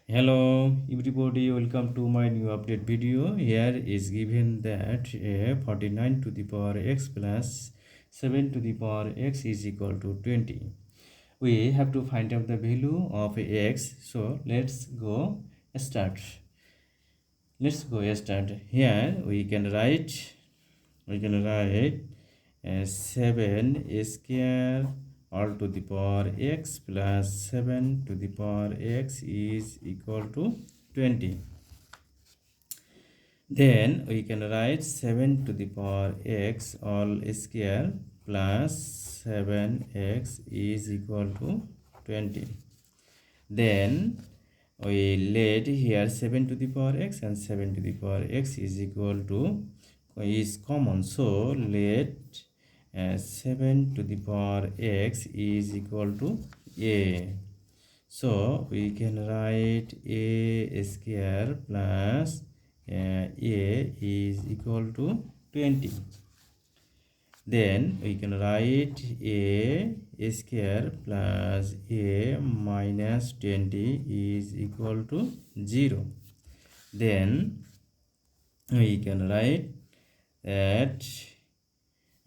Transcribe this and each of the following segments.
Hello everybody, welcome to my new update video. Here is given that 49 to the power x plus 7 to the power x is equal to 20. We have to find out the value of x. So let's go start. Here we can write 7 square all to the power x plus 7 to the power x is equal to 20. Then we can write 7 to the power x all square plus 7x is equal to 20. Then we let here 7 to the power x and 7 to the power x is equal to is common, so let 7 to the power x is equal to a. So we can write a square plus a is equal to 20. Then we can write a square plus a minus 20 is equal to 0. Then we can write that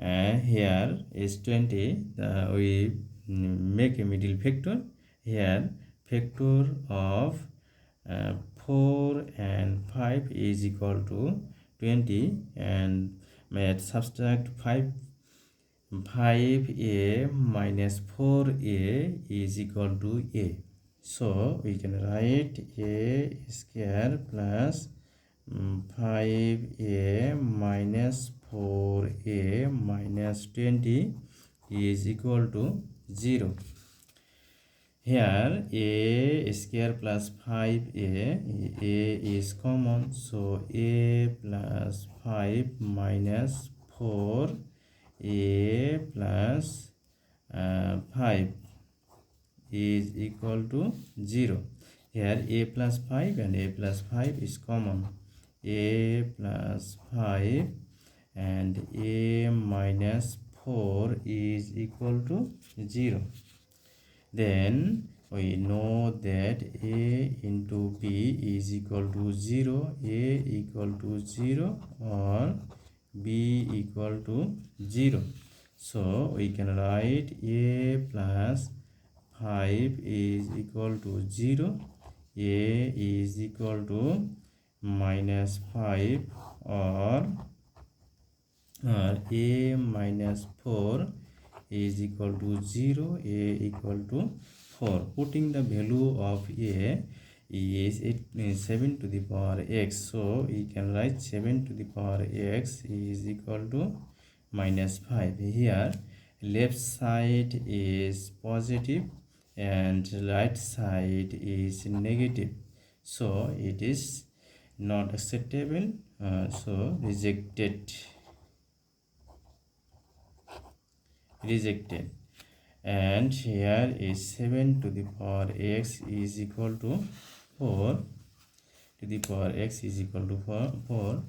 here is 20. We make a middle factor. Here factor of 4 and 5 is equal to 20, and subtract 5a minus 4a is equal to a. So we can write a square plus 5a minus 4a minus 20 is equal to 0. Here a square plus 5a is common, so a plus 5 minus 4 a plus 5 is equal to 0. Here a plus 5 and a plus 5 is common. A plus 5 and a minus 4 is equal to 0. Then we know that a into b is equal to 0, a equal to 0 or b equal to 0. So we can write a plus 5 is equal to 0, a is equal to minus 5 or a minus 4 is equal to 0, a equal to 4. Putting the value of a is 7 to the power x, so we can write 7 to the power x is equal to minus 5. Here left side is positive and right side is negative, so it is not acceptable, so rejected. And here is 7 to the power x is equal to 4 to the power x is equal to 4.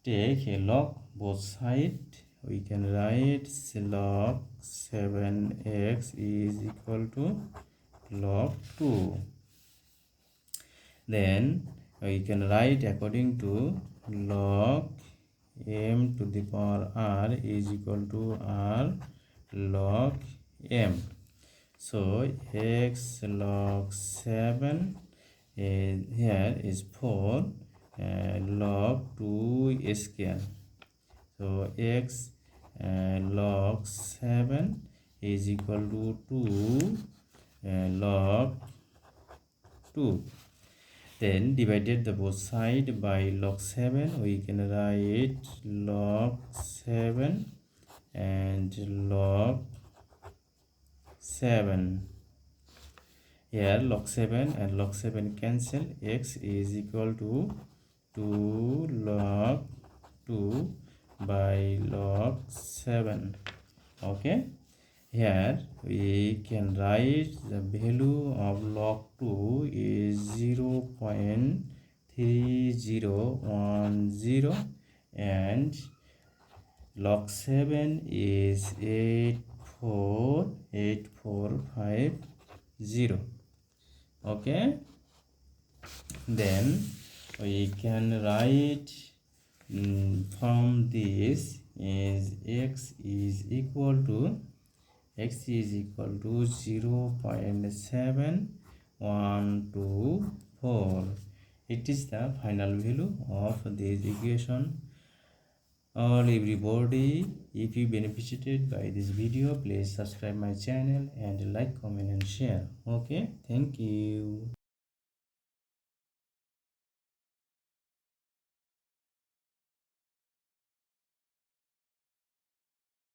Take a log both sides. We can write log 7x is equal to log 2. Then we can write according to log m to the power r is equal to r log m. So x log 7 here is 4 log 2 square. So x log 7 is equal to 2 log 2. Then divided the both side by log 7, we can write log 7 and log 7. Here log 7 and log 7 cancel. X is equal to 2 log 2 by log 7. Okay. Here we can write the value of log 2 is 0.3010 and log 7 is 848,450. Okay. then we can write from this is x is equal to 0.7124. It is the final value of this equation. All everybody, if you benefited by this video, please subscribe my channel and like, comment and share. Okay, thank you.